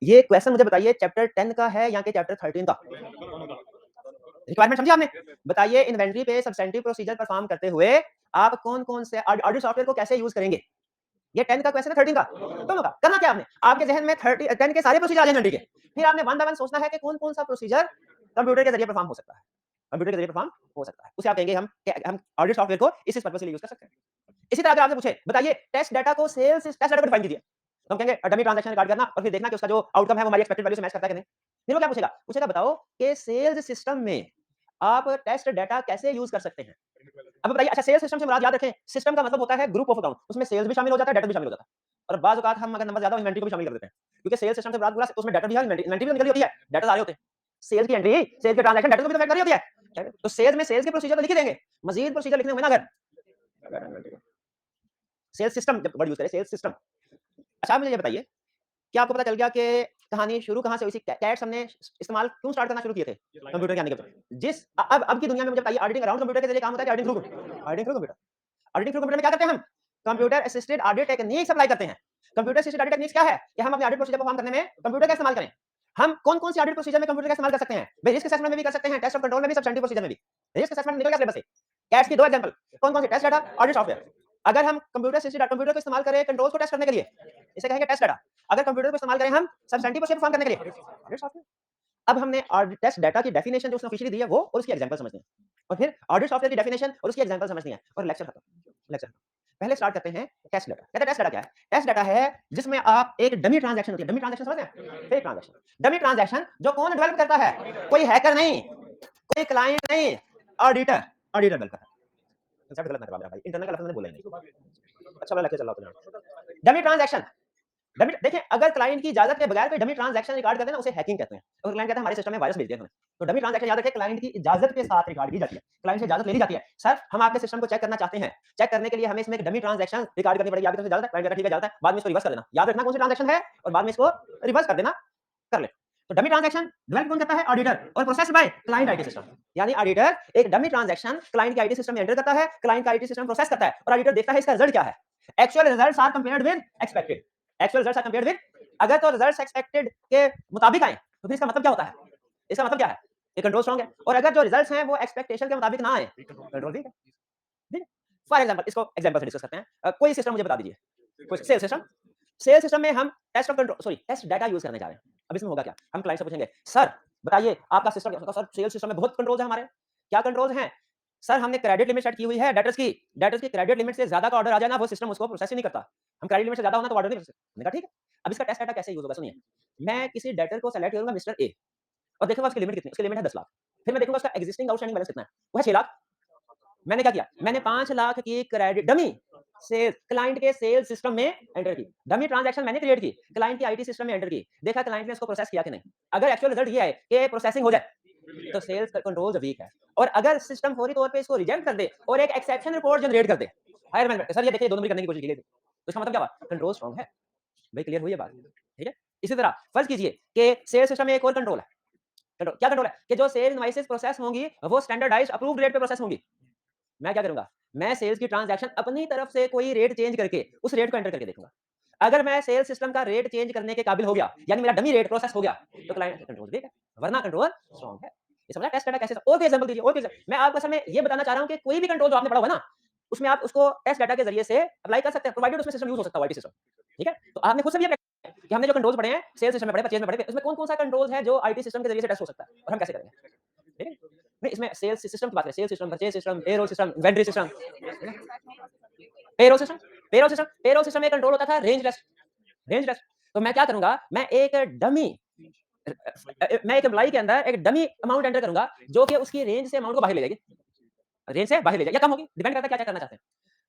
ये क्वेश्चन मुझे बताइए चैप्टर 10 का है या कि चैप्टर 13 का? रिक्वायरमेंट समझी आपने? बताइए इन्वेंटरी पे सब्स्टेंटिव प्रोसीजर परफॉर्म करते हुए आप कौन-कौन से ऑडिट सॉफ्टवेयर को कैसे यूज़ करेंगे? ये 10 का क्वेश्चन है 13 का? दोनों का। करना क्या आपने? आपके ज़हन में 10 के सारे प्रोसीजर आ जाए इन्वेंटरी के। फिर आपने वन बाय वन सोचना है कि कौन-कौन सा प्रोसीजर कंप्यूटर के ज़रिए परफॉर्म हो सकता है। कंप्यूटर के ज़रिए परफॉर्म हो सकता है। उसे आप कहेंगे हम ऑडिट सॉफ्टवेयर को इस पर्पज़ के लिए यूज़ कर सकते हैं। इसी तरह अगर आपसे पूछे बताइए टेस्ट डाटा को टेस्ट डाटा को डिफाइन कीजिए। तो हम कहेंगे डमी ट्रांजैक्शन रिकॉर्ड करना और फिर देखना कि उसका जो आउटकम है वो हमारी एक्सपेक्टेड वैल्यू से मैच करता है कि नहीं। फिर वो क्या पूछेगा? पूछेगा बताओ कि सेल्स सिस्टम में आप टेस्ट डाटा कैसे यूज़ कर सकते हैं? अब बताइए अच्छा सेल्स सिस्टम से मुराद याद रखें, सिस्टम का मतलब होता है ग्रुप ऑफ अकाउंट। उसमें सेल्स भी शामिल हो जाता है, डेटा भी शामिल हो जाता है। और बाज़ औक़ात हम अगर नंबर ज़्यादा हो इन्वेंटरी को भी शामिल कर देते हैं। क्योंकि सेल्स सिस्टम से मुराद पूरा उसमें डेटा भी है, इन्वेंटरी भी निकली होती है, डेटा सारे होते हैं। सेल्स की एंट्री, सेल्स के ट्रांजैक्शन डेटा को भी तो फैक्ट करनी होती है। तो सेल्स में सेल्स के प्रोसीजर तो लिख ही देंगे। मज़ीद प्रोसीजर लिखने होंगे ना अगर सेल्स सिस्टम जब वर्ड यूज़ करें सेल्स सिस्टम। अच्छा आप मुझे ये बताइए, क्या आपको पता चल गया कि कहानी शुरू कहाँ से हुई थी? कैट्स हमने इस्तेमाल क्यों स्टार्ट करना शुरू किए थे? कंप्यूटर के आने के बाद। अब की दुनिया में मुझे बताइए ऑडिटिंग अराउंड कंप्यूटर के ज़रिए काम होता है कि auditing through computer? Auditing through computer. Auditing through computer में क्या करते हैं हम? Computer assisted audit techniques apply करते हैं। कंप्यूटर असिस्टेड ऑडिट टेक्निक्स क्या है? कि हम अपने ऑडिट प्रोसीजर परफॉर्म करने में कंप्यूटर का इस्तेमाल करें। हम कौन-कौन सी ऑडिट प्रोसीजर में कंप्यूटर का इस्तेमाल कर सकते हैं? भई रिस्क असेसमेंट में भी कर सकते हैं, टेस्ट ऑफ कंट्रोल में भी, सब्स्टेंटिव प्रोसीजर में भी। रिस्क असेसमेंट निकल गया सिलेबस से। कैट्स की 2 एग्जांपल कौन-कौन सी? Test data, audit software. अगर हम कंप्यूटर को इस्तेमाल करें कंट्रोल्स को टेस्ट करने के लिए, इसे कहेंगे टेस्ट डाटा। अगर कंप्यूटर को इस्तेमाल करें हम सब्स्टेंटिव प्रोसीजर परफॉर्म करने के लिए, ऑडिट सॉफ्टवेयर। अब हमने टेस्ट डाटा की डेफिनेशन जो उसने ऑफिशियली दी है वो और उसकी एग्जांपल समझनी है। और फिर ऑडिट सॉफ्टवेयर की डेफिनेशन और उसकी एग्जांपल समझनी है और लेक्चर खत्म। लेक्चर खत्म। पहले स्टार्ट करते हैं टेस्ट डाटा। कहते हैं टेस्ट डाटा क्या है? टेस्ट डाटा है जिसमें आप एक डमी ट्रांजैक्शन होती है। डमी ट्रांजैक्शन समझते हैं? Fake transaction. डमी ट्रांजैक्शन जो कौन डेवलप करता है? कोई हैकर नहीं, कोई क्लाइंट नहीं, ऑडिटर। ऑडिटर डेवलप करता है। कंसेप्ट गलत ना करवा मेरा भाई। इंटरनल का लफ्ज़ मैंने बोला ही नहीं। अच्छा वाला लेक्चर चल रहा था। डमी ट्रांजैक्शन डमी देखिए अगर क्लाइंट की इजाजत के बगैर कोई डमी ट्रांजैक्शन रिकॉर्ड कर देना उसे हैकिंग कहते हैं। और क्लाइंट कहता है हमारे सिस्टम में वायरस भेज दिया तुमने। तो डमी ट्रांजैक्शन याद रखिए क्लाइंट की इजाजत के साथ रिकॉर्ड की जाती है। क्लाइंट से इजाजत ले ली जाती है। सर हम आपके सिस्टम को चेक करना चाहते हैं। चेक करने के लिए हमें इसमें एक डमी ट्रांजैक्शन रिकॉर्ड करनी पड़ेगी। आपकी तरफ से इजाजत है? क्लाइंट कहता है ठीक है इजाजत है। बाद में इसको रिवर्स कर देना। याद रखना कौन सी ट्रांजैक्शन है और बाद में इसको रिवर्स कर देना, कर ले। तो डमी ट्रांजैक्शन डेवलप कौन करता है? ऑडिटर और processed by client IT system. यानी ऑडिटर एक डमी ट्रांजैक्शन क्लाइंट के आईटी सिस्टम में एंटर करता है, क्लाइंट का आईटी सिस्टम प्रोसेस करता है और ऑडिटर देखता है इसका रिजल्ट क्या है। Actual results are compared with expected. Actual results are compared with अगर तो रिजल्ट्स एक्सपेक्टेड के मुताबिक आए तो फिर इसका मतलब क्या होता है? इसका मतलब क्या है? ये कंट्रोल स्ट्रांग है और अगर जो रिजल्ट्स हैं वो एक्सपेक्टेशन के मुताबिक ना आए, कंट्रोल वीक है। ठीक है? फॉर एग्जांपल इसको एग्जांपल से डिस्कस करते हैं। कोई सिस्टम मुझे बता दीजिए। कोई सेल सिस्टम में हम टेस्ट डाटा यूज़ करने जा रहे हैं। अब इसमें होगा क्या? हम क्लाइंट से पूछेंगे, "सर बताइए आपका सिस्टम कैसा?" सर सेल सिस्टम में बहुत कंट्रोल्स हैं हमारे। क्या कंट्रोल्स हैं? सर हमने क्रेडिट लिमिट सेट की हुई है डेटर्स की। डेटर्स की क्रेडिट लिमिट से ज़्यादा का ऑर्डर आ जाए ना वो सिस्टम उसको प्रोसेस ही नहीं करता। हम क्रेडिट लिमिट से ज़्यादा होना तो ऑर्डर नहीं कर सकते। मैंने कहा ठीक है। अब इसका टेस्ट डाटा कैसे यूज़ होगा सुनिए। मैं किसी डेटर को सेलेक्ट करूँगा मिस्टर ए और देखूँगा उसकी लिमिट कितनी है? उसकी लिमिट है 10 लाख। फिर मैं देखूँगा उसका एक्जिस्टिंग आउटस्टैंडिंग बैलेंस कितना है? वो है 6 लाख। मैंने क्या किया? मैंने 5 लाख की क्रेडिट डमी सेल्स क्लाइंट के सेल्स सिस्टम में एंटर की। डमी ट्रांजैक्शन मैंने क्रिएट की, क्लाइंट की आईटी सिस्टम में एंटर की। देखा क्लाइंट ने इसको प्रोसेस किया कि नहीं। अगर एक्चुअल रिजल्ट ये है कि प्रोसेसिंग हो जाए, तो सेल्स कंट्रोल्स वीक है। और अगर सिस्टम फौरी तौर पे इसको रिजेक्ट कर दे और एक एक्सेप्शन रिपोर्ट जनरेट कर दे, हायर मैनेजमेंट सर ये देखिए 2 नंबरी करने की कोशिश की गई थी। तो इसका मतलब क्या हुआ? कंट्रोल स्ट्रांग है। भाई क्लियर हुई ये बात? ठीक है? इसी तरह फर्ज़ कीजिए कि सेल्स सिस्टम में एक और कंट्रोल है। कंट्रोल क्या कंट्रोल है? कि जो सेल इनवॉइसेस प्रोसेस होंगी, वो स्टैंडर्डाइज्ड अप्रूव्ड रेट पे प्रोसेस होंगी। मैं क्या करूँगा? मैं सेल्स की ट्रांज़ैक्शन अपनी तरफ से कोई रेट चेंज करके, उस रेट को एंटर करके देखूँगा। अगर मैं सेल्स सिस्टम का रेट चेंज करने के काबिल हो गया, यानी मेरा डमी रेट प्रोसेस हो गया, तो क्लाइंट कंट्रोल वीक है, वरना कंट्रोल स्ट्रांग है। ये समझा टेस्ट डाटा कैसे और कोई एग्जांपल दीजिए और कोई मैं आपको असल में ये बताना चाह रहा हूँ कि कोई भी कंट्रोल जो आपने पढ़ा होगा ना, उसमें आप उसको टेस्ट डाटा के ज़रिए से अप्लाई कर सकते हैं, प्रोवाइडेड उसमें सिस्टम यूज़ हो सकता है आईटी सिस्टम। ठीक है? तो आपने खुद से भी ये प्रैक्टिस किया कि हमने जो कंट्रोल्स पढ़े हैं, सेल्स सिस्टम में पढ़े, परचेज़ में पढ़े, उसमें कौन-कौन सा कंट्रोल्स है जो आईटी सिस्टम के ज़रिए से टेस्ट हो सकता है और हम कैसे करेंगे? ठीक है? नहीं इसमें सेल्स सिस्टम की बात करें, sales system, purchase system, payroll system, inventory system, payroll system payroll system में कंट्रोल होता था रेंज रेस्ट। तो मैं क्या करूँगा, मैं एक डमी मैं एक एम्प्लॉयी के अंदर एक डमी अमाउंट एंटर करूँगा, जो कि उसकी रेंज से अमाउंट को बाहर ले जाएगी। रेंज से बाहर ले जाएगी या कम होगी, डिपेंड करता है क्या-क्या करना चाहते हैं।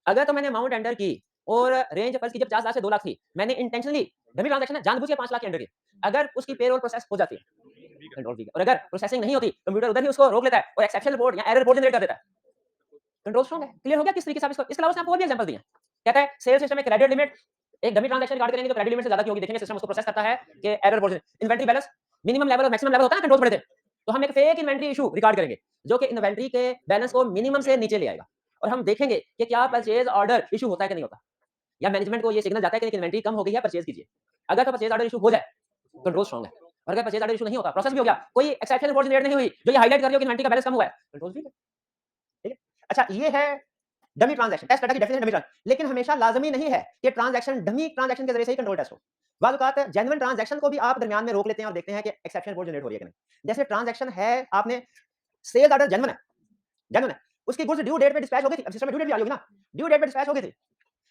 अगर तो मैंने अमाउंट एंटर की और रेंज फर्ज़ कीजिए 50 लाख से 2 लाख थी, मैंने इंटेंशनली डमी ट्रांजैक्शन है जानबूझ के 5 लाख की एंटर की। अगर उसकी पेरोल प्रोसेस हो जाती है, कंट्रोल ठीक है और अगर प्रोसेसिंग नहीं होती, कंप्यूटर उधर ही उसको रोक लेता है और एक्सेप्शन रिपोर्ट या एरर रिपोर्ट जनरेट कर देता है। कंट्रोल स्ट्रांग है। क्लियर हो गया किस तरीके से आप इसको इसके अलावा उसने आपको और भी एग्जांपल दिए हैं। कहता है सेल सिस्टम में क्रेडिट लिमिट एक डमी ट्रांजैक्शन रिकॉर्ड करेंगे तो क्रेडिट लिमिट से ज्यादा की होगी देखेंगे सिस्टम उसको प्रोसेस करता है कि error report inventory balance minimum level और मैक्सिमम लेवल होता है ना कंट्रोल पढ़े थे। तो हम एक फेक इन्वेंटरी इशू रिकॉर्ड करेंगे जो कि इन्वेंटरी के बैलेंस को मिनिमम से नीचे ले आएगा और हम देखेंगे कि क्या परचेज ऑर्डर इशू होता है कि नहीं होता या मैनेजमेंट को ये सिग्नल जाता है कि इन्वेंटरी कम हो गई है परचेज कीजिए। अगर तो परचेज ऑर्डर इशू हो जाए कंट्रोल स्ट्रांग है। और अगर परचेज ऑर्डर इश्यू नहीं होता, प्रोसेस भी हो गया, कोई एक्सेप्शनल फॉर जनरेट नहीं हुई, जो ये हाइलाइट कर रही हो कि इन्वेंटरी का बैलेंस कम हुआ है, कंट्रोल ठीक है। ठीक है? अच्छा ये है डमी ट्रांजैक्शन, टेस्ट डाटा की डेफिनेशन डमी ट्रांजैक्शन। लेकिन हमेशा लाज़मी नहीं है कि ट्रांजैक्शन डमी ट्रांजैक्शन के ज़रिए से ही कंट्रोल टेस्ट हो। बाद औक़ात जेन्युइन ट्रांजैक्शन को भी आप दरमियान में रोक लेते हैं और देखते हैं कि एक्सेप्शन कोड जनरेट हो रही है कि नहीं। जैसे ट्रांजैक्शन है, आपने सेल्स ऑर्डर जेन्युइन है, उसकी गुड्स ड्यू डेट पे डिस्पैच हो गई थी। अब सिस्टम में ड्यू डेट भी आ गई होगी ना, ड्यू डेट पे डिस्पैच हो गई थी।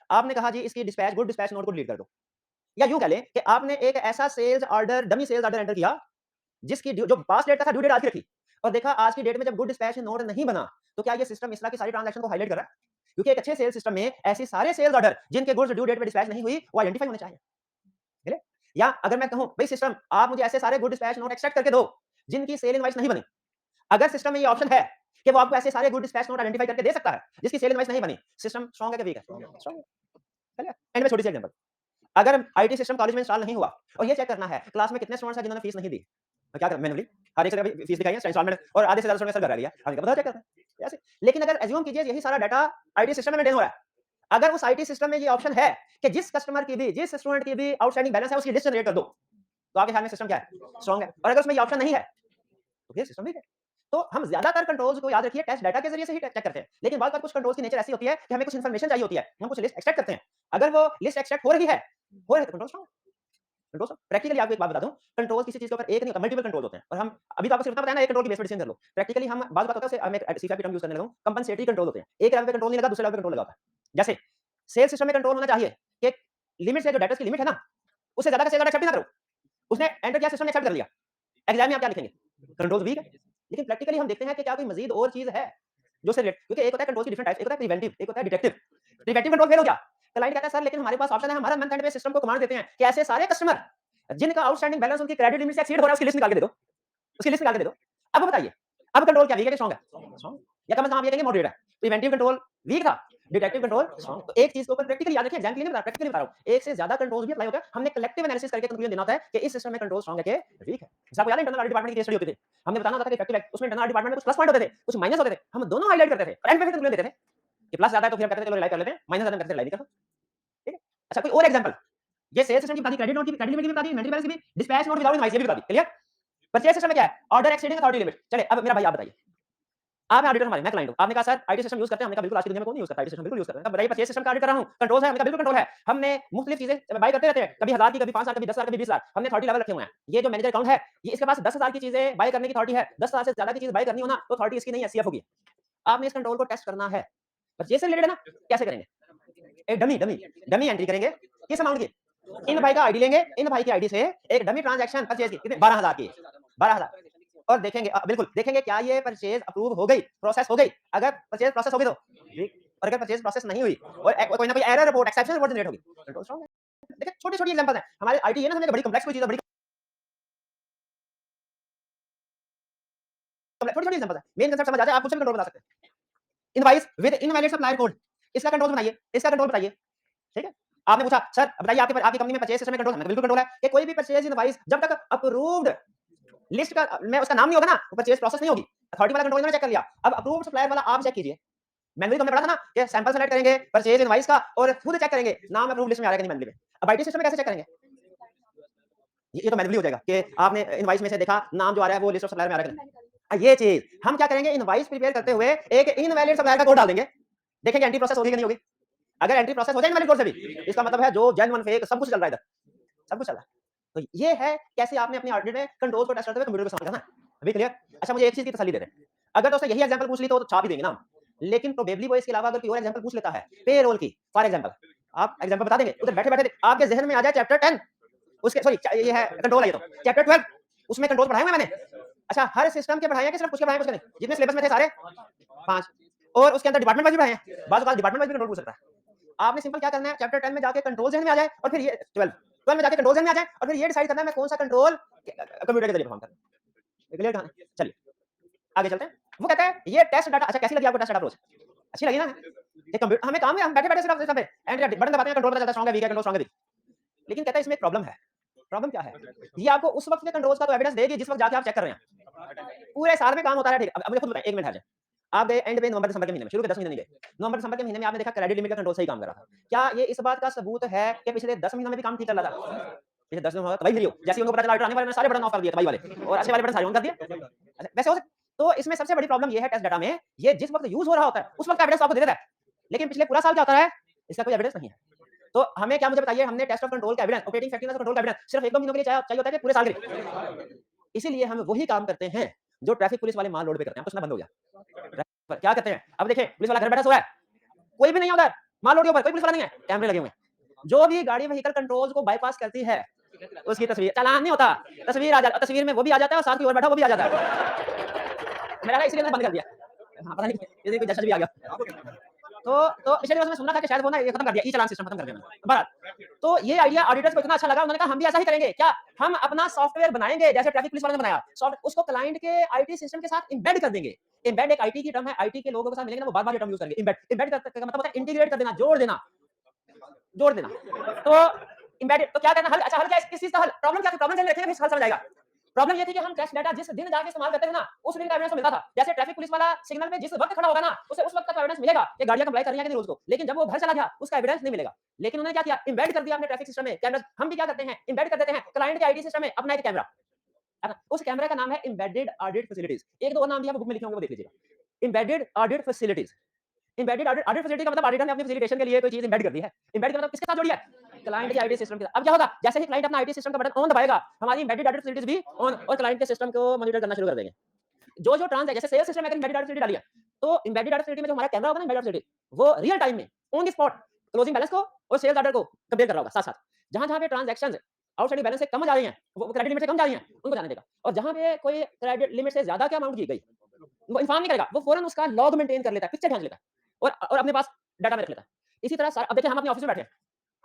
आपने कहा जी इसकी डिस्पैच गुड डिस्पैच नोट को डिलीट कर दो। या यूँ कह लें कि आपने एक ऐसा sales order dummy sales order enter किया जिसकी ड्यू जो पास डेट था ड्यू डेट आज की रखी और देखा आज की डेट में जब गुड डिस्पैच नोट नहीं बना, तो क्या ये सिस्टम इस तरह की सारी ट्रांजैक्शन को हाइलाइट कर रहा है? क्योंकि एक अच्छे सेल्स सिस्टम में ऐसे सारे सेल्स ऑर्डर जिनके गुड्स ड्यू डेट पे डिस्पैच नहीं हुई, वो आइडेंटिफाई होने चाहिए। मिले? या अगर मैं कहूँ भई सिस्टम आप मुझे ऐसे सारे गुड डिस्पैच नोट एक्सट्रैक्ट करके दो, जिनकी सेल इनवॉइस नहीं बनी। अगर सिस्टम में ये ऑप्शन है कि वो आपको ऐसे सारे गुड डिस्पैच नोट आइडेंटिफाई करके दे सकता है, जिसकी सेल इनवॉइस नहीं बनी, सिस्टम स्ट्रांग है कि वीक है? स्ट्रांग है। चलिए एंड में छोटी सी एग्जांपल, अगर आईटी सिस्टम कॉलेज में इंस्टॉल नहीं हुआ और ये चेक करना है क्लास में कितने स्टूडेंट्स हैं जिन्होंने फीस नहीं दी, मैं क्या करूं मैन्युअली हर एक से कभी फीस दिखाई है इंस्टॉलमेंट और आधे से ज्यादा स्टूडेंट ने सर घर आ लिया, आगे का पता चेक करते हैं ऐसे। लेकिन अगर एज्यूम कीजिए यही सारा डाटा आईटी सिस्टम में मेंटेन हो रहा है, अगर उस आईटी सिस्टम में ये ऑप्शन है कि जिस कस्टमर की भी जिस स्टूडेंट की भी आउटस्टैंडिंग बैलेंस है उसकी लिस्ट जनरेट कर दो, तो आपके ख्याल में सिस्टम क्या है? स्ट्रांग है। और अगर उसमें ये ऑप्शन नहीं है तो फिर सिस्टम वीक है। तो हम ज्यादातर कंट्रोल्स को याद रखिए टेस्ट डाटा के जरिए से ही चेक करते हैं, लेकिन बाद कुछ कंट्रोल्स की नेचर ऐसी होती है कि हमें कुछ इन्फॉर्मेशन चाहिए होती है, हम कुछ लिस्ट एक्सट्रैक्ट करते हैं। अगर वो लिस्ट एक्सट्रैक्ट हो रही है तो कंट्रोल स्ट्रांग है। कंट्रोल प्रैक्टिकली आपको एक बात बता दूं, कंट्रोल किसी चीज के ऊपर एक नहीं होता, मल्टीपल कंट्रोल होते हैं। और हम अभी तो आपको सिर्फ इतना बताया ना, एक कंट्रोल की बेस पर डिसीजन कर लो। प्रैक्टिकली हम बात होता है मैं सीफा की टर्म यूज करने लगा हूं, कंपनसेटरी कंट्रोल होते हैं। एक लेवल पे कंट्रोल नहीं लगा, दूसरे लेवल पे कंट्रोल लगा होता है। जैसे सेल्स सिस्टम में कंट्रोल होना चाहिए कि लिमिट से जो डेटर्स की लिमिट है ना, उससे ज्यादा का सेल ऑर्डर एक्सेप्ट ना करो। उसने एंटर किया, सिस्टम ने एक्सेप्ट कर लिया। एग्जाम में आप क्या लिखेंगे? कंट्रोल वीक है। लेकिन प्रैक्टिकली हम देखते हैं कि क्या कोई मजीद और चीज है जो से रिलेट, क्योंकि एक होता है कंट्रोल की डिफरेंट टाइप्स, एक होता है प्रिवेंटिव, एक होता है डिटेक्टिव। प्रिवेंटिव कंट्रोल फेल हो गया, क्लाइंट कहता है सर लेकिन हमारे पास ऑप्शन है, हमारा मंथ एंड में सिस्टम को कमांड देते हैं कि ऐसे सारे कस्टमर जिनका आउटस्टैंडिंग बैलेंस उनकी क्रेडिट लिमिट से एक्सीड हो रहा है उसकी लिस्ट निकाल के दे दो, उसकी लिस्ट निकाल के दे दो। अब बताइए, अब कंट्रोल क्या वीक है कि स्ट्रांग है? स्ट्रांग। या कम से कम आप ये कहेंगे मॉडरेट है। प्रिवेंटिव कंट्रोल वीक था, डिटेक्टिव कंट्रोल स्ट्रांग। तो एक चीज के ऊपर प्रैक्टिकली याद रखिए, एग्जाम के लिए नहीं बता रहा, प्रैक्टिकली बता रहा हूं। एक से ज्यादा कंट्रोल्स भी अप्लाई होता है, हमने कलेक्टिव एनालिसिस करके कंक्लूजन देना होता है कि इस सिस्टम में कंट्रोल स्ट्रांग है कि वीक है। जैसे आपको याद है इंटरनल ऑडिट डिपार्टमेंट की केस स्टडी होती थी, हमने बताना होता था कि इफेक्टिव है, उसमें इंटरनल डिपार्टमेंट में कुछ प्लस पॉइंट होते थे, कुछ माइनस होते थे, हम दोनों हाईलाइट करते थे और एंड में फिर कंक्लूजन देते थे कि प्लस ज्यादा है तो फिर हम कहते थे चलो रिलाई कर लेते हैं, माइनस ज्यादा हम कहते थे रिलाई नहीं करते। ठीक है? अच्छा कोई और एग्जांपल, ये सेल्स सिस्टम की बता दी, क्रेडिट नोट की, क्रेडिट लिमिट की बता दी, इन्वेंटरी बैलेंस की भी, डिस्पैच नोट विदाउट इनवॉइस ये भी बता दी। क्लियर? परचेज सिस्टम में क्या है? Order exceeding authority limit. चलिए अब मेरा भाई आप बताइए, आप हैं ऑडिटर हमारे, मैं क्लाइंट हूं, आपने कहा सर आईटी सिस्टम यूज करते हैं, हमने कहा बिल्कुल आज की दुनिया में कौन नहीं यूज करता आईटी सिस्टम, बिल्कुल यूज करते हैं। तब बताइए परचेज सिस्टम का ऑडिट कर रहा हूं, कंट्रोल है, हमने कहा बिल्कुल कंट्रोल है। हमने मुख्तलिफ चीजें बाय करते रहते हैं, कभी 1000 की, कभी 5000, कभी 10,000, कभी 20,000, हमने अथॉरिटी लेवल रखे हुए हैं। ये जो मैनेजर अकाउंट है, ये इसके पास 10,000 की चीजें बाय करने की अथॉरिटी है, 10,000 से ज्यादा की चीज बाय करनी हो ना तो अथॉरिटी इसकी नहीं है, सीएफ होगी। आपने इस कंट्रोल को टेस्ट करना है, परचेज से रिलेटेड है ना, कैसे करेंगे? एक डमी डमी डमी एंट्री करेंगे, किस अमाउंट की? इन भाई का आईडी लेंगे, इन भाई की आईडी से एक डमी ट्रांजैक्शन परचेज की, कितने? 12,000 की, 12,000 और देखेंगे बिल्कुल देखेंगे क्या ये परचेज अप्रूव हो गई, प्रोसेस हो गई। अगर परचेज प्रोसेस हो गई तो ठीक, और अगर परचेज प्रोसेस नहीं हुई और कोई ना कोई error report, exception report generate होगी, कंट्रोल स्ट्रांग है। देखिए छोटी-छोटी एग्जांपल है। हमारे आईटी है ना, हमने बड़ी कॉम्प्लेक्स कोई चीज है, बड़ी छोटी-छोटी एग्जांपल है। मेन कांसेप्ट समझ आ जाए आप कुछ भी कंट्रोल बता सकते हैं। Invoice with invalid supplier code, इसका कंट्रोल बनाइए, इसका कंट्रोल बताइए। ठीक है? आपने पूछा सर बताइए आपकी कंपनी में परचेज सिस्टम में कंट्रोल है? बिल्कुल कंट्रोल है कि कोई भी परचेज इनवॉइस जब तक अप्रूव्ड लिस्ट का में उसका नाम नहीं होगा ना, तो परचेज प्रोसेस नहीं होगी। अथॉरिटी वाला कंट्रोल इन्होंने चेक कर लिया। अब अप्रूव्ड सप्लायर वाला आप चेक कीजिए। मैनुअली तो हमने पढ़ा था ना कि सैंपल सेलेक्ट करेंगे परचेज इनवॉइस का और खुद चेक करेंगे नाम अप्रूव्ड लिस्ट में आ रहा है कि नहीं मैनुअली में। अब आईटी सिस्टम में कैसे चेक करेंगे? ये तो मैनुअली हो जाएगा कि आपने इनवॉइस में से देखा नाम जो आ रहा है वो लिस्ट ऑफ सप्लायर में आ रहा है कि नहीं। ये चीज हम क्या करेंगे, इनवॉइस प्रिपेयर करते हुए एक इनवैलिड सप्लायर का कोड डाल देंगे, देखेंगे एंट्री प्रोसेस होगी कि नहीं होगी। अगर एंट्री प्रोसेस हो जाए इनवैलिड कोड से भी, इसका मतलब है जो जेन्युइन फेक सब कुछ चल रहा है इधर, सब कुछ चल रहा है। तो ये है कैसे आपने अपनी ऑडिट में कंट्रोल को टेस्ट करते हुए कंप्यूटर को समझना है। अभी क्लियर? अच्छा मुझे एक चीज की तसल्ली दे दें, अगर तो उसने यही एग्जांपल पूछ ली तो छाप ही देंगे ना, लेकिन प्रोबेबली वो इसके अलावा अगर कोई और एग्जांपल पूछ लेता है पेरोल की, फॉर एग्जांपल आप एग्जांपल बता देंगे, उधर बैठे-बैठे आपके ज़हन में आ जाए चैप्टर 10 उसके सॉरी ये है कंट्रोल है, ये तो चैप्टर 12 उसमें कंट्रोल पढ़ाए हुए मैंने। अच्छा हर सिस्टम के पढ़ाए हैं कि सिर्फ कुछ के पढ़ाए हैं, कुछ के नहीं? जितने सिलेबस में थे सारे 5 और उसके अंदर डिपार्टमेंट वाइज भी पढ़ाए हैं। बात डिपार्टमेंट वाइज भी कंट्रोल पूछ सकता है। आपने सिंपल क्या करना है, चैप्टर 10 में जाके कंट्रोल ज़हन में आ जाए और फिर ये 12 में जाके कंट्रोल ज़हन में आ जाए और फिर ये डिसाइड करना है मैं कौन सा कंट्रोल कंप्यूटर के जरिए परफॉर्म करना है। क्लियर कहानी? चलिए आगे चलते हैं। वो कहता है ये टेस्ट डाटा, अच्छा कैसी लगी आपको टेस्ट डाटा अप्रोच? अच्छी लगी ना? ये कंप्यूटर हमें काम है, हम बैठे-बैठे सिर्फ सिस्टम पे एंड बटन दबाते हैं, कंट्रोल पता चलता है स्ट्रांग है, वीक है, कंट्रोल स्ट्रांग है, वीक। लेकिन कहता है इसमें एक प्रॉब्लम है। प्रॉब्लम क्या है? ये आपको उस वक्त के कंट्रोल्स का तो एविडेंस देगी जिस वक्त जाके आप चेक कर रहे हैं। पूरे साल में काम होता है ठीक है। अब मुझे खुद बताइए 1 मिनट ठहर जाए। आप गए एंड पे नवंबर दिसंबर के महीने में, शुरू के 10 महीने नहीं गए। नवंबर दिसंबर के महीने में आपने देखा क्रेडिट लिमिट का कंट्रोल सही काम कर रहा था। क्या ये इस बात का सबूत है कि पिछले 10 महीनों में भी काम ठीक चल रहा था? पिछले 10 दिन हुआ तबाही फिरी हो, जैसे ही उनको पता चला ऑडिटर आने वाले, मैंने सारे बटन ऑफ कर दिए, तबाही वाले, और अच्छे वाले बटन सारे ऑन कर दिए। अच्छा, वैसे हो तो इसमें सबसे बड़ी प्रॉब्लम ये है टेस्ट डाटा में, ये जिस वक़्त यूज़ हो रहा होता है, उस वक़्त का एविडेंस आपको दे देता है। लेकिन पिछले पूरा साल क्या होता है, इसका कोई एविडेंस नहीं है। तो हमें क्या, मुझे बताइए, हमने टेस्ट ऑफ कंट्रोल का एविडेंस, ऑपरेटिंग इफेक्टिवनेस कंट्रोल का एविडेंस सिर्फ 1-2 महीनों के लिए चाहिए होता है कि पूरे साल के लिए? इसीलिए हम वही काम करते हैं जो ट्रैफिक पुलिस वाले माल रोड पे करते हैं। अब तो सुनना बंद हो गया। ट्रैफिक पर क्या करते हैं? अब देखिए, पुलिस वाला घर बैठा सोया है, कोई भी नहीं है उधर, माल रोड के ऊपर कोई पुलिस वाला नहीं है, कैमरे लगे हुए हैं। जो भी गाड़ी व्हीकल कंट्रोल्स को बाईपास करती है, उसकी तस्वीर, चालान नहीं होता, तस्वीर आ जाता, तस्वीर में वो भी आ जाता है और साथ कोई और बैठा वो भी आ जाता है। मेरा ना इसलिए मैंने बंद कर दिया। हाँ, पता नहीं किसी कोई जज भी आ गया। तो पिछले दिवस में सुना था कि शायद वो ना ये खत्म कर दिया, ई-चालान सिस्टम खत्म कर दिया उन्होंने। बहरहाल, तो ये आइडिया ऑडिटर्स को इतना अच्छा लगा, उन्होंने कहा हम भी ऐसा ही करेंगे। क्या? हम अपना सॉफ्टवेयर बनाएँगे जैसे ट्रैफिक पुलिस वालों ने बनाया। उसको क्लाइंट के आईटी सिस्टम के साथ एम्बेड कर देंगे। एम्बेड एक आईटी की टर्म है, आईटी के लोगों के साथ मिलेंगे ना, वो बार-बार ये टर्म यूज़ करेंगे। एम्बेड एम्बेड का मतलब होता है इंटीग्रेट कर देना, जोड़ देना। जोड़ देना। तो एम्बेडेड तो क्या करना, हल, अच्छा हल क्या है, किस चीज़ का हल? प्रॉब्लम क्या थी? प्रॉब्लम रखेंगे फिर हल समझ आएगा। प्रॉब्लम ये थी कि हम टेस्ट डाटा जिस दिन जाके इस्तेमाल करते थे ना, उस दिन का एविडेंस मिलता था। जैसे ट्रैफिक पुलिस वाला सिग्नल पे जिस वक्त खड़ा होगा ना, उसे उस वक्त का एविडेंस मिलेगा कि गाड़ियां कंप्लाई कर रही हैं कि नहीं रूल्स को। लेकिन जब वो घर चला गया, उसका एविडेंस नहीं मिलेगा। लेकिन उन्होंने क्या किया, एम्बेड कर दिया अपने ट्रैफिक सिस्टम में कैमरा। हम भी क्या करते हैं, एम्बेड कर देते हैं क्लाइंट के आईटी सिस्टम में अपना एक कैमरा। है ना? उस कैमरा का नाम है एम्बेडेड ऑडिट फैसिलिटीज। एक दो और नाम दिया, वो बुक में लिखे होंगे, वो देख लीजिएगा। Embedded audit facilities. Embedded audit audit facility का मतलब ऑडिटर ने अपनी फैसिलिटेशन के लिए कोई चीज एम्बेड कर दी है। एम्बेड का मतलब किसके साथ जोड़ी है? क्लाइंट के आईटी सिस्टम के साथ। अब क्या होगा, जैसे ही क्लाइंट अपना आईटी सिस्टम का बटन ऑन दबाएगा, हमारी एम्बेडेड ऑडिट फैसिलिटीज भी ऑन और क्लाइंट के सिस्टम को मॉनिटर करना शुरू कर देंगे। जो ट्रांस है, जैसे सेल्स सिस्टम में अगर एम्बेडेड ऑडिट फैसिलिटी डाली है, तो एम्बेडेड ऑडिट फैसिलिटी में जो हमारा कैमरा होगा ना, एम्बेडेड फैसिलिटी, वो रियल टाइम में on the spot closing balance को और सेल्स ऑर्डर को कंपेयर कर रहा होगा साथ-साथ। जहां-जहां पे ट्रांजैक्शंस आउटस्टैंडिंग बैलेंस से कम जा रही हैं, वो क्रेडिट लिमिट से कम जा रही हैं, उनको जाने देगा। और जहां पे कोई क्रेडिट लिमिट से ज्यादा क्या अमाउंट की गई, वो इन्फॉर्म नहीं करेगा, वो फौरन उसका लॉग मेंटेन कर लेता है, पिक्चर खींच लेता है और अपने पास डाटा में रख लेता है। इसी तरह अब देखिए, हम अपने ऑफिस में बैठे हैं,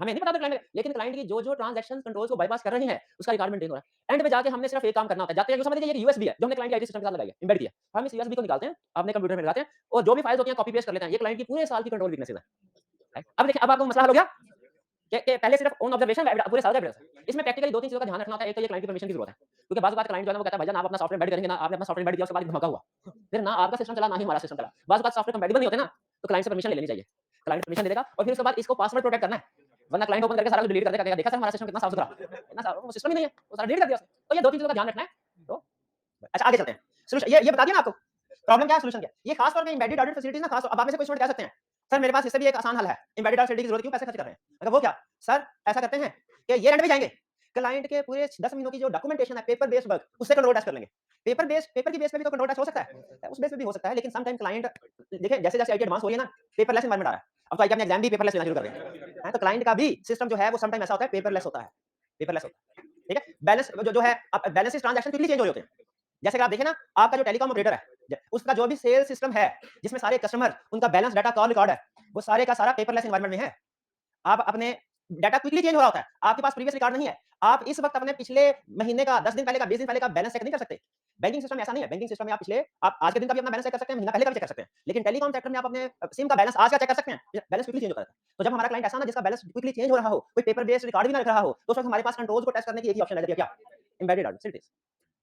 हमें नहीं पता था क्लाइंट, लेकिन क्लाइंट की जो ट्रांजैक्शन कंट्रोल्स को बाईपास कर रही है, उसका रिकॉर्ड मेंटेन हो रहा है। एंड में जाके हमने सिर्फ एक काम करना होता है, जाते हैं समझ लीजिए ये यूएसबी है जो हमने क्लाइंट के आईटी सिस्टम के साथ लगाई है, एम्बेड किया। हम इस यूएसबी को निकालते हैं, अपने कंप्यूटर में लगाते हैं और जो भी फाइल्स होती हैं कॉपी पेस्ट कर लेते हैं। ये क्लाइंट की पूरे साल की कंट्रोल वीकनेसेस है। अब देखिए, अब आपको मसला हल हो गया कि पहले सिर्फ ऑन ऑब्जर्वेशन पूरे साल का एविडेंस है। इसमें प्रैक्टिकली दो तीन चीजों का ध्यान रखना होता है। एक तो ये क्लाइंट की परमिशन की जरूरत है, क्योंकि बात क्लाइंट जो है ना, वो कहता है भाईजान आप अपना सॉफ्टवेयर एम्बेड करेंगे ना, आपने अपना सॉफ्टवेयर एम्बेड किया, उसके बाद धमाका हुआ, फिर ना आपका सिस्टम चला ना ही हमारा सिस्टम चला। बात सॉफ्टवेयर कंपैटिबल नहीं होते ना, तो क्लाइंट से परमिशन ले लेनी चाहिए। क्लाइंट परमिशन दे देगा और फिर उसके बाद इसको पासवर्ड प्रोटेक्ट करना है, वरना क्लाइंट ओपन करके सारा कुछ डिलीट कर देगा, कहेगा देखा सर हमारा सिस्टम कितना साफ सुथरा, इतना साफ, वो सिस्टम ही नहीं है, वो सारा डिलीट कर दिया उसने। तो ये दो तीन चीजों का ध्यान रखना है। तो अच्छा, आगे चलते हैं। सॉल्यूशन ये बता दिया ना आपको, प्रॉब्लम क्या है, सॉल्यूशन क्या है। ये खास तौर पे एम्बेडेड ऑडिट फैसिलिटीज ना, खास अब आप में से कोई स्टूडेंट कह सकते हैं सर मेरे पास इससे भी एक आसान हल है, एम्बेडेड ऑडिट फैसिलिटी की जरूरत क्यों पैसे खर्च कर रहे हैं। अगर वो क्या सर, ऐसा करते हैं कि ये एंड में जाएंगे, क्लाइंट के पूरे 10 महीनों की जो डॉक्यूमेंटेशन है, पेपर बेस्ड वर्क, उससे कंट्रोल टेस्ट कर लेंगे। पेपर की बेस पे भी तो कंट्रोल टेस्ट हो सकता है, उस बेस पे भी हो सकता है, लेकिन सम टाइम क्लाइंट देखिए जैसे जैसे आईटी एडवांस हो रही है ना, पेपरलेस एनवायरनमेंट आ रहा है। अब तो आईटी अपने एग्जाम भी पेपरलेस लेना शुरू कर रहे हैं, तो क्लाइंट का भी सिस्टम जो है वो सम टाइम ऐसा होता है पेपरलेस होता है, पेपरलेस होता है। ठीक है, बैलेंस जो है, अब बैलेंस ट्रांजैक्शन क्विकली चेंज हो रहे होते हैं। जैसे कि आप देखें ना, आपका जो टेलीकॉम ऑपरेटर है, उसका जो भी सेल्स सिस्टम है, जिसमें सारे कस्टमर उनका बैलेंस डाटा कॉल रिकॉर्ड है, वो सारे का सारा पेपरलेस एनवायरनमेंट में है। आप अपने डाटा क्विकली चेंज हो रहा होता है, आपके पास प्रीवियस रिकॉर्ड नहीं है। आप इस वक्त अपने पिछले महीने का, 10 दिन पहले का, 20 दिन पहले का बैलेंस चेक नहीं कर सकते। बैंकिंग सिस्टम ऐसा नहीं है। बैंकिंग सिस्टम में आप आज के दिन का भी अपना बैलेंस चेक कर सकते हैं, महीना पहले का भी चेक कर सकते हैं। लेकिन टेलीकॉम सेक्टर में आप अपने सिम का बैलेंस आज का चेक कर सकते हैं, बैलेंस क्विकली चेंज होता है। तो जब हमारा क्लाइंट ऐसा ना, जिसका बैलेंस क्विकली चेंज हो रहा हो, कोई पेपर बेस्ड रिकॉर्ड भी ना रख रहा हो, तो उस वक्त हमारे पास कंट्रोल्स को टेस्ट करने की एक ही ऑप्शन रह गया, क्या? Embedded audit facilities.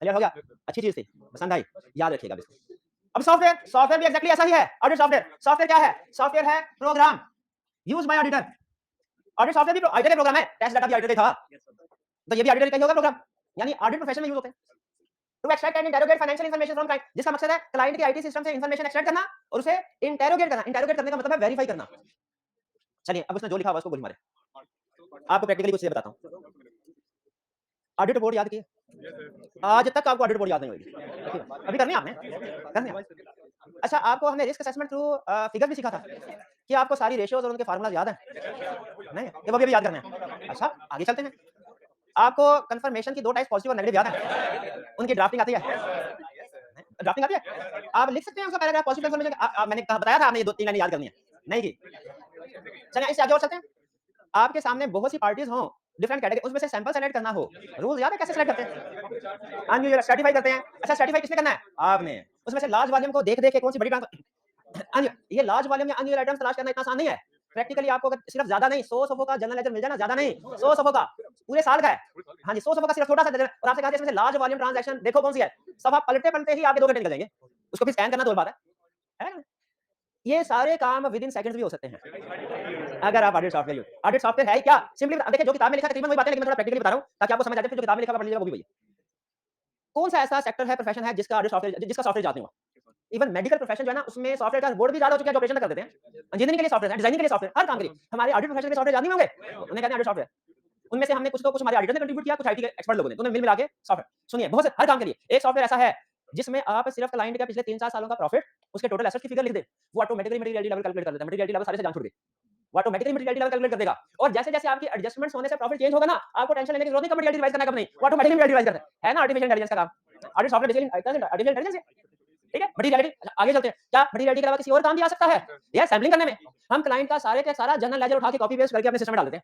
क्लियर हो गया? अच्छी चीज थी, पसंद आई, याद रखिएगा इसको। अब सॉफ्टवेयर भी एक्जेक्टली ऐसा ही है। ऑडिट सॉफ्टवेयर क्या है? सॉफ्टवेयर है program used by auditor. Audit software भी ऑडिटर का प्रोग्राम है, टेस्ट डाटा भी ऑडिटर का था, तो ये भी ऑडिटर का ही होगा प्रोग्राम, यानी ऑडिट प्रोफेशन में यूज होते हैं। To extract and interrogate financial information from client, जिसका मकसद है क्लाइंट के आईटी सिस्टम से इंफॉर्मेशन एक्सट्रैक्ट करना और उसे इंटरोगेट करना। इंटरोगेट करने का मतलब है वेरीफाई करना। चलिए, अब उसने जो लिखा हुआ उसको गोली मारे। आपको प्रैक्टिकली कुछ बताता हूँ। ऑडिट रिपोर्ट याद की है? आज तक आपको ऑडिट रिपोर्ट याद नहीं होगी, अभी करनी है आपने, करनी है। अच्छा, आपको हमने रिस्क असेसमेंट थ्रू फिगर भी सीखा था कि आपको सारी रेशियोज और उनके फार्मूलाज याद हैं? नहीं, ये वो भी याद करने हैं। अच्छा, आगे चलते हैं। आपको कंफर्मेशन की 2 टाइप्स, पॉजिटिव और नेगेटिव याद है? उनकी ड्राफ्टिंग आती है? ड्राफ्टिंग आती है? आप लिख सकते हैं उसका पैराग्राफ, पॉजिटिव कंफर्मेशन मैंने कहा, बताया था आपने, ये 2-3 लाइन याद करनी है, नहीं की? चलिए इससे आगे और चलते हैं। आपके सामने बहुत सी पार्टीज हों, डिफरेंट कैटेगरी, उसमें से सैंपल सेलेक्ट करना हो, रूल्स याद है कैसे सेलेक्ट करते हैं? अनयूजुअल स्ट्रैटिफाई करते हैं। अच्छा, स्ट्रैटिफाई किसने करना है? आपने। उसमें से लार्ज वॉल्यूम को देख के कौन सी बड़ी ये लार्ज वॉल्यूम या अनयूजुअल आइटम्स तलाश करना इतना आसान नहीं है। प्रैक्टिकली आपको अगर सिर्फ ज्यादा नहीं, 100 सफ़ों का जनरल लेजर मिल जाए ना, ज्यादा नहीं, 100 सफ़ों का, पूरे साल का है। हाँ जी, 100 सफ़ों का सिर्फ छोटा सा लेजर, और आपसे कहा जाए इसमें से लार्ज वॉल्यूम ट्रांजैक्शन देखो कौन सी है, सफ़ा पलटते-पलटते ही आपके 2 घंटे निकल जाएंगे। उसको फिर स्कैन करना तो और बात है ना? ये सारे काम विद इन सेकंड्स भी हो सकते हैं। अगर आप ऑडिट सॉफ्टवेयर है क्या? सिंपली देखिए जो किताब में लिखा है तकरीबन वही बातें, लेकिन मैं थोड़ा प्रैक्टिकली बता रहा हूँ ताकि आपको समझ आ जाए, फिर जो किताब में लिखा है पढ़ लीजिएगा वो भी वही है। कौन सा ऐसा सेक्टर है, प्रोफेशन है जिसका सॉफ्टवेयर याद नहीं हुआ? इवन मेडिकल प्रोफेशन जो है ना, उसमें सॉफ्टवेयर का बोर्ड भी याद हो चुका है, जो ऑपरेशन कर देते हैं। इंजीनियरिंग के लिए सॉफ्टवेयर है, डिजाइनिंग के लिए सॉफ्टवेयर, हर काम के लिए। हमारे ऑडिट प्रोफेशन के सॉफ्टवेयर याद नहीं होंगे? उन्हें कहते हैं ऑडिट सॉफ्टवेयर। उनमें से हमने कुछ तो कुछ हमारे ऑडिटर ने कंट्रीब्यूट किया, कुछ आईटी के एक्सपर्ट लोगों ने, तो उन्हें मिल मिला के सॉफ्टवेयर। सुनिए, बहुत से हर काम के लिए एक सॉफ्टवेयर ऐसा है जिसमें आप सिर्फ क्लाइंट का पिछले 3-4 सालों का प्रॉफिट, उसके टोटल एसेट्स की फिगर लिख दें, वो ऑटोमेटिकली मटेरियलिटी लेवल कैलकुलेट कर देता है। मटेरियलिटी लेवल सारे से जान छूट गई। वो ऑटोमेटिकली मटेरियलिटी लेवल कैलकुलेट कर देगा। और जैसे-जैसे आपकी एडजस्टमेंट्स होने से प्रॉफिट चेंज होगा ना, आपको टेंशन लेने की जरूरत नहीं, कब मटेरियलिटी रिवाइज करना है कब नहीं, वो ऑटोमेटिकली मटेरियलिटी रिवाइज करता है ना आर्टिफिशियल इंटेलिजेंस का काम। Audit software basically artificial intelligence है। ठीक है, मटेरियलिटी। आगे चलते हैं, क्या मटेरियलिटी के अलावा किसी और काम भी आ सकता है? यार सैंपलिंग करने में हम क्लाइंट का सारे का सारा जनरल लेजर उठा के कॉपी पेस्ट करके अपने सिस्टम में डाल देते हैं।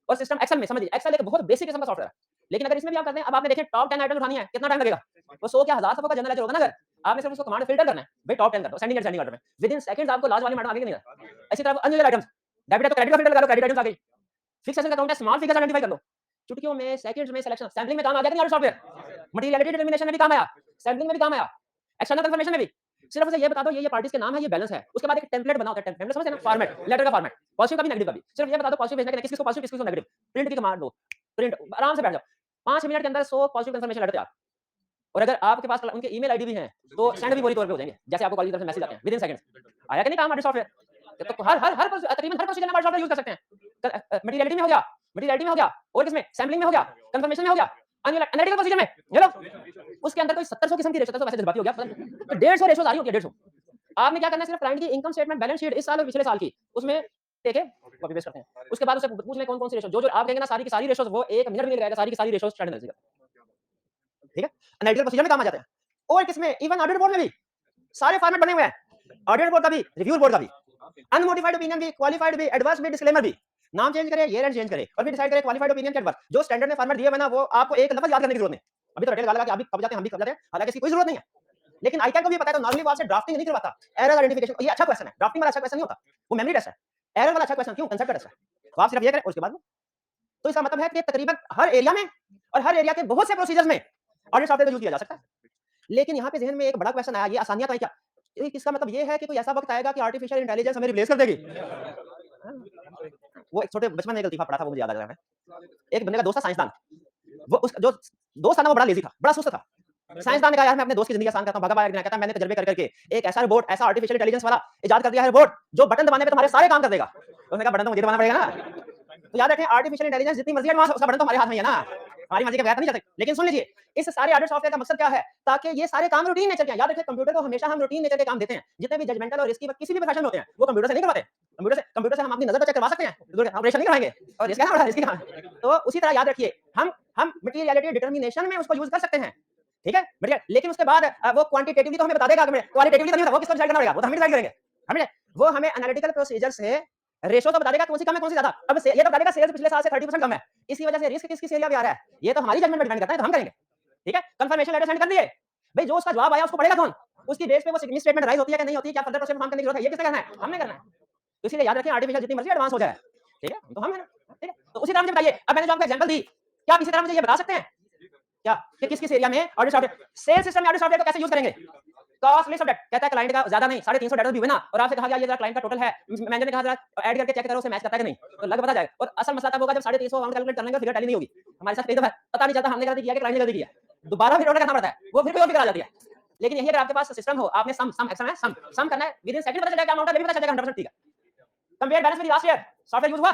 और सिस्टम एक्सेल में, समझिए एक्सेल एक बहुत बेसिक किस्म का सॉफ्टवेयर है, लेकिन अगर इसमें भी आप करते हैं, अब आपने देखे टॉप 10 आइटम उठानी है, कितना टाइम लगेगा? वो 100 क्या 1000 का जनरल लेजर होगा ना, अगर आपने सिर्फ उसको कमांड फिल्टर करना है, भाई टॉप 10 कर दो, सेंडिंग ऑर्डर में, विद इन सेकंड्स आपको लास्ट वाली मैडम आगे नहीं है। इसी तरह अनयूजुअल आइटम्स, डेबिट है तो क्रेडिट का फिल्टर लगा लो, क्रेडिट आइटम्स आ गई। फिक्स एसेट अकाउंट है, स्मॉल फिगर्स आइडेंटिफाई कर लो, चुटकियों में, सेकंड्स में सिलेक्शन, सैंपलिंग में काम आ गया कि नहीं सॉफ्टवेयर? मटेरियलिटी डिटरमिनेशन में भी काम आया, सैंपलिंग में भी काम आया, एक्सटर्नल कंफर्मेशन में भी। सिर्फ उसे ये बता दो ये पार्टीज के नाम है, ये बैलेंस है, उसके बाद एक टेम्पलेट बना होता है, टेम्पलेट समझते हैं ना, फॉर्मेट, लेटर का फॉर्मेट, पॉजिटिव का भी नेगेटिव का भी। सिर्फ ये बता दो पॉजिटिव भेजना है, किसको पॉजिटिव किसको नेगेटिव, प्रिंट की कमांड दो, प्रिंट, आराम से बैठ जाओ, 5 मिनट के अंदर 100 पॉजिटिव कंफर्मेशन लेटर तैयार। और अगर आपके पास उनके ईमेल आईडी भी हैं, तो सेंड भी फौरी तौर पे हो जाएंगे, जैसे आपको कॉलेज की तरफ से मैसेज आते हैं विद इन सेकंड्स। आया कि नहीं काम ऑडिट सॉफ्टवेयर? तो हर तकरीबन हर प्रोसीजर में सॉफ्टवेयर यूज कर सकते हैं। मटेरियलिटी में हो गया, और किसमें, सैंपलिंग में हो गया, कंफर्मेशन में हो गया, एनालिटिकल प्रोसीजर में, ये लो उसके अंदर कोई 1700 किस्म की रेशो, 1700 वैसे जज्बाती हो गया, तो 150 रेशोज आ रही होती है, 150। आपने क्या करना है, सिर्फ क्लाइंट की इनकम स्टेटमेंट, बैलेंस शीट इस साल और पिछले साल की, उसमें देखे कॉपी पेस्ट करते हैं। उसके बाद उससे पूछ लें कौन-कौन सी रेशो, जो आप कहेंगे ना सारी की सारी रेशोज, वो 1 मिनट में लिख जाएगा, सारी की सारी रेशोज स्टैंड एनालिसिस का। ठीक है, एनालिटिकल प्रोसीजर में काम आ जाते हैं। और किसमें, इवन ऑडिट बोर्ड में भी सारे फॉर्मेट बने हुए हैं, ऑडिट बोर्ड का भी, रिव्यू बोर्ड का भी, अनमोडिफाइड ओपिनियन भी, क्वालिफाइड भी, एडवर्स भी, डिस्क्लेमर भी। नाम चेंज करें, ईयर एंड चेंज करें, और फिर डिसाइड करें क्वालिफाइड ओपिनियन के एडवर्स। जो स्टैंडर्ड में फॉर्मेट दिए हुए ना, वो आपको एक लफ्ज याद करने की जरूरत नहीं। अभी तो रटे लगा कि आप भी कब जाते हैं, हम भी कब जाते हैं, हालांकि इसकी कोई जरूरत नहीं है। लेकिन आईकैन को भी पता है, तो नॉर्मली वो आपसे ड्राफ्टिंग नहीं करवाता, एरर आइडेंटिफिकेशन। ये अच्छा क्वेश्चन है, ड्राफ्टिंग वाला अच्छा क्वेश्चन नहीं होता, वो मेमोरी टेस्ट है। एरर वाला अच्छा क्वेश्चन क्यों, कंसेप्ट टेस्ट है। तो आप सिर्फ ये करें, उसके बाद तो इसका मतलब है कि तकरीबन हर एरिया में और हर एरिया के बहुत से प्रोसीजर्स में ऑडिट सॉफ्टवेयर का यूज किया जा सकता है। लेकिन यहाँ पे ज़हन में एक बड़ा क्वेश्चन आया, ये आसानियाँ तो है क्या? इसका मतलब ये है कि कोई ऐसा वक्त आएगा कि आर्टिफिशियल इंटेलिजेंस हमें रिप्लेस कर देगी? हाँ। वो एक छोटे बचपन में एक लतीफ़ा पढ़ा था, वो मुझे याद आ गया है। एक बंदे का दोस्त था साइंसदान, वो उसका जो दोस्त था ना, वो बड़ा लेज़ी था, बड़ा सुस्त था। साइंसदान ने कहा यार मैं अपने दोस्त की ज़िंदगी आसान करता हूँ, भगा पाया कि नहीं? कहता मैंने तजर्बे कर करके एक ऐसा रोबोट, ऐसा आर्टिफिशियल इंटेलिजेंस वाला इजाद कर दिया है रोबोट, जो बटन दबाने पे तुम्हारे सारे काम कर देगा। तो उसने कहा बटन तो मुझे दबाना पड़ेगा ना। तो याद रखें, आर्टिफिशियल इंटेलिजेंस जितनी मर्ज़ी एडवांस हो, उसका बटन तो हमारे हाथ में ही है ना। हमारी मर्ज़ी के बगैर तो नहीं चलते। लेकिन सुन लीजिए, इस सारे ऑडिट सॉफ्टवेयर का मकसद क्या है? ताकि ये सारे काम रूटीन नेचर के हैं। याद रखें, कंप्यूटर को हमेशा हम रूटीन नेचर के काम देते हैं। जितने भी जजमेंटल और रिस्की किसी भी प्रोफेशन में होते हैं, वो कंप्यूटर से नहीं करवाते। कंप्यूटर से हम अपनी नज़र को चेक करवा सकते हैं, ऑपरेशन नहीं कराएंगे। और रिस्क है ना, बड़ा रिस्की काम है। तो उसी तरह याद रखिए, हम मटेरियलिटी डिटरमिनेशन में उसको यूज़ कर सकते हैं। ठीक है? बढ़िया। लेकिन उसके बाद वो क्वांटिटेटिवली तो हमें बता देगा, क्वालिटेटिवली तो नहीं होता, वो किसको डिसाइड करना पड़ेगा? वो तो हम ही डिसाइड करेंगे। समझे? वो हमें एनालिटिकल प्रोसीजर से रेशो तो बता देगा कौन सी कम है, कौन सी ज्यादा। अब ये तो बता देगा सेल्स पिछले साल से 30% कम है, इसकी वजह से रिस्क किस एरिया में आ रहा है, ये तो हमारी जजमेंट पे डिपेंड करता है, तो हम करेंगे। ठीक है, कंफर्मेशन लेटर सेंड कर दिए, भाई जो उसका जवाब आया उसको पढ़ेगा कौन, उसकी बेस पे वो सिग्नेचर स्टेटमेंट राइज होती है कि नहीं होती है, क्या फर्दर प्रोसेस काम करने की जरूरत है, ये किसने करना है, हमने करना है। तो इसीलिए याद रखें, आर्टिफिशियल जितनी मर्जी एडवांस हो जाए, ठीक है, तो हम है ना। ठीक है, तो उसी तरह मुझे बताइए, अब मैंने जो आपको एग्जांपल दी, क्या आप इसी तरह मुझे ये बता सकते हैं क्या कि किस एरिया में ऑडिट सॉफ्टवेयर, सेल्स सिस्टम में ऑडिट सॉफ्टवेयर को कैसे यूज करेंगे? कॉस्ट लिस्ट ऑफ डेट, कहता है क्लाइंट का ज्यादा नहीं, 350 डेटर भी हुए ना, और आपसे कहा गया ये जरा क्लाइंट का टोटल है, मैनेजर ने कहा जरा ऐड करके चेक करो उसे मैच करता है कि नहीं, तो लग पता जाएगा। और असल मसला तब होगा जब 350 अमाउंट कैलकुलेट करने का फिगर टैली नहीं होगी, हमारे साथ कई दफा पता नहीं चलता हमने गलती किया कि क्लाइंट ने गलती किया, दोबारा फिर ऑर्डर करना पड़ता है, वो फिर कोई और फिगर आ जाती है। लेकिन यही अगर आपके पास सिस्टम हो, आपने सम करना है, विद इन सेकंड पता चलेगा क्या अमाउंट है, पता चलेगा 100% ठीक है। Compare balance with last year, software use हुआ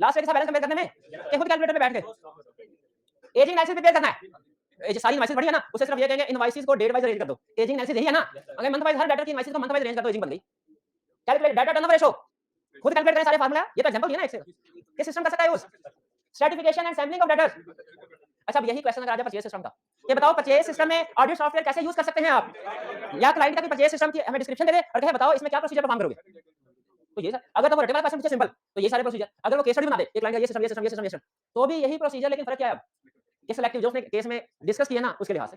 लास्ट ईयर के साथ बैलेंस कंपेयर करने में, कि खुद कैलकुलेटर पे बैठ के एजिंग एनालिसिस प्रिपेयर करना है। ये सारी इनवॉइसेस बढ़िया ना, उसे सिर्फ ये कहेंगे इनवॉइसेस को डेट वाइज अरेंज कर दो, एजिंग एनालिसिस यही है ना, अगर मंथ वाइज हर डेटा की इनवॉइसेस को मंथ वाइज अरेंज कर दो, एजिंग बन गई। कैलकुलेट डाटा टर्नओवर रेशो, खुद कैलकुलेट करें सारे फार्मूला, ये तो एग्जांपल दिया ना एक से, ये सिस्टम कर सकता है use, stratification and sampling of data. अच्छा, अब यही क्वेश्चन अगर आ जाए परचेज सिस्टम का, ये बताओ परचेज सिस्टम में ऑडिट सॉफ्टवेयर कैसे यूज कर सकते हैं आप, या क्लाइंट का कोई परचेज सिस्टम की हमें डिस्क्रिप्शन दे दे और कहे बताओ इसमें क्या प्रोसीजर परफॉर्म करोगे, तो ये अगर तो वो रटे वाला क्वेश्चन पूछे सिंपल, तो ये सारे प्रोसीजर, अगर वो केस स्टडी बना दे, एक क्लाइंट का ये सिस्टम, तो भी यही प्रोसीजर, लेकिन फर्क क्या है, ये सिलेक्टिव जो उसने केस में डिस्कस किया ना, उसके लिहाज से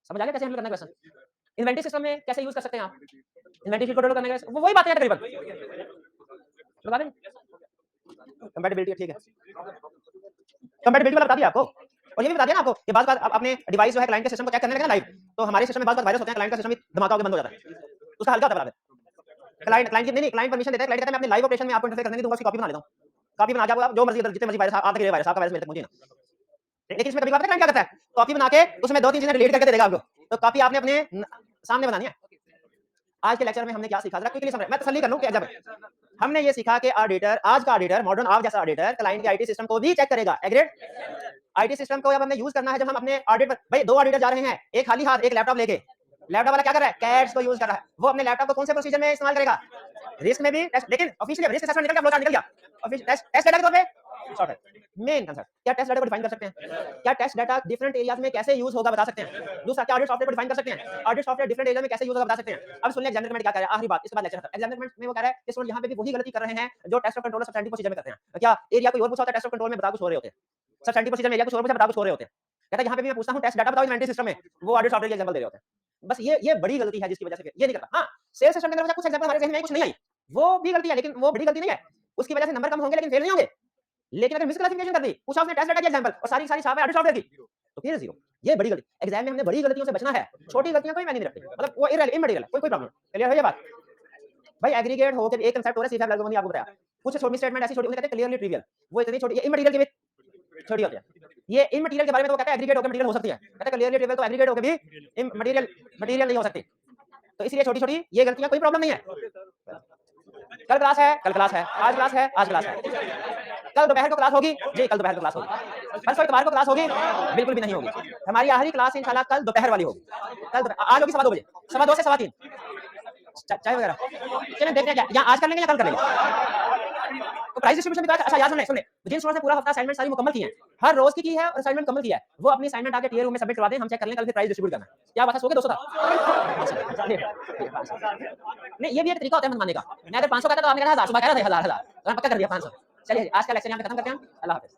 समझ आ गया कैसे हैंडल करना है क्वेश्चन। इन्वेंटरी सिस्टम में कैसे यूज कर सकते हैं आप, इन्वेंटरी शीट को टोटल करने का, वो वही बातें हैं तकरीबन, बता दें कंपैटिबिलिटी। ठीक है, कंपैटिबिलिटी वाला बता दिया आपको, और ये भी बता दिया ना आपको कि बात आपने डिवाइस जो है क्लाइंट के सिस्टम को चेक करने लगे ना लाइव, तो हमारे सिस्टम में बात वायरस होते हैं, क्लाइंट का सिस्टम भी धमाका होकर बंद हो जाता है, उसका हल्का होता है। क्लाइंट क्लाइंट की नहीं क्लाइंट परमिशन देता है, क्लाइंट कहता है मैं अपने लाइव ऑपरेशन में आपको इंटरफेयर करने नहीं दूंगा, उसकी कॉपी बना लेता हूँ, कॉपी बना के आप जो मर्जी जितने मर्जी वायरस आप तक वायरस आपका वायरस मेरे तक मुझे ना। लेकिन इसमें कभी बात क्लाइंट क्या करता है, कॉपी बना के उसमें 2-3 चीजें डिलीट करके दे देगा आपको, तो कॉपी आपने अपने सामने बनानी है। आज के लेक्चर में हमने क्या सीखा, जरा क्विकली समझ, मैं तसल्ली कर लूं कि जब हमने ये सीखा कि ऑडिटर, आज का ऑडिटर, मॉडर्न आप जैसा ऑडिटर क्लाइंट के आईटी सिस्टम को भी चेक करेगा। एग्रीड? आईटी सिस्टम को जब हमने यूज करना है, जब हम अपने ऑडिट पर, भाई 2 ऑडिटर जा रहे हैं, एक खाली हाथ एक लैपटॉप लेके, लैपटॉप वाला क्या कर रहा है, कैट्स को यूज कर रहा है, वो अपने लैपटॉप को कौन से प्रोसीजर में इस्तेमाल करेगा, रिस्क में भी टेस्ट, लेकिन ऑफिशियली रिस्क असेसमेंट निकल गया, फ्लो चार्ट निकल गया, ऑफिशियल टेस्ट डेटा के तौर पे शॉर्ट है। मेन कंसेप्ट क्या टेस्ट डेटा को डिफाइन कर सकते हैं, क्या टेस्ट डेटा डिफरेंट एरियाज में कैसे यूज होगा बता सकते हैं। दूसरा क्या ऑडिट सॉफ्टवेयर को डिफाइन कर सकते हैं, ऑडिट सॉफ्टवेयर डिफरेंट एरिया में कैसे यूज होगा बता सकते हैं। अब सुनिए एग्जामिनर कमेंट क्या कह रहा है, आखिरी बात, इसके बाद लेक्चर खत्म। एग्जामिनर में वो कह रहा है कि स्टूडेंट यहां पे भी वही गलती कर रहे हैं जो test of control substantive procedure में करते हैं। क्या एरिया कोई और पूछा होता है, टेस्ट ऑफ कंट्रोल में बता कुछ हो रहे होते हैं, सब्सटेंटिव प्रोसीजर में एरिया कुछ और पूछा बता कुछ हो रहे होते हैं। कहता है यहां पे भी मैं पूछता हूं टेस्ट डाटा बताओ इन्वेंटरी सिस्टम में, वो ऑडिट सॉफ्टवेयर के एग्जांपल दे रहे होते हैं। बस ये बड़ी गलती है जिसकी वजह से ये नहीं करता। हां, सेल्स सिस्टम के अंदर कुछ एग्जांपल हमारे जहन में कुछ नहीं आई, वो भी गलती है, लेकिन वो बड़ी गलती नहीं है, उसकी वजह से नंबर कम होंगे लेकिन फेल नहीं होंगे। लेकिन अगर मिसक्लासिफिकेशन कर दी, पूछा उसने टेस्ट डाटा की एग्जांपल और सारी छाप है ऑडिट सॉफ्टवेयर की, तो फिर जीरो। ये बड़ी गलती, एग्जाम में हमने बड़ी गलतियों से बचना है, छोटी गलतियां कोई मायने नहीं रखती, मतलब वो इमटेरियल है, कोई प्रॉब्लम। क्लियर है ये बात? भाई एग्रीगेट हो के एक कंसेप्ट हो रहा है, सीधा लगभग मैंने आपको बताया, कुछ छोटी स्टेटमेंट ऐसी छोटी उन्हें कहते हैं क्लियरली ट्रिवियल, वो इतनी छोटी, ये इमटेरियल की भी छोटी होती है। ये इमटेरियल के बारे में तो वो कहता है एग्रीगेट होकर मटेरियल हो सकती है, कहता है क्लियरली ट्रिवियल तो एग्रीगेट होकर भी मटेरियल नहीं हो सकती, तो इसलिए छोटी छोटी ये गलतियां कोई प्रॉब्लम नहीं है। कल क्लास है, कल क्लास है, आज क्लास है, आज क्लास है, कल दोपहर को क्लास होगी जी, कल दोपहर को क्लास होगी, परसों इतवार को क्लास होगी, बिल्कुल भी नहीं होगी। हमारी आखिरी क्लास इंशाल्लाह कल दोपहर वाली होगी, कल आज होगी 2:15 बजे, 2:15 से 3:15 चाय वगैरह चलें, देखते हैं क्या या आज कर लेंगे या कल कर लेंगे। तो प्राइस डिस्ट्रीब्यूशन भी अच्छा याद सुनने जिन स्टूडेंट्स ने पूरा हफ्ता असाइनमेंट सारी मुकम्मल की है, हर रोज की है और असाइनमेंट मुकम्मल किया है, वो अपनी असाइनमेंट आके टीयर रूम में सबमिट करवा दें, हम चेक कर लें, कल फिर प्राइस डिस्ट्रीब्यूट करना है। क्या बात है, सो के 200 था नहीं, ये भी एक तरीका होता है मनमाने का। मैं अगर 500 कहता तो आपने कहा 1000, सुबह कह रहा था 1000 1000, तो मैंने पक्का कर दिया 500। चलिए आज का लेक्चर यहाँ पे खत्म करते हैं, अल्लाह हाफिज़।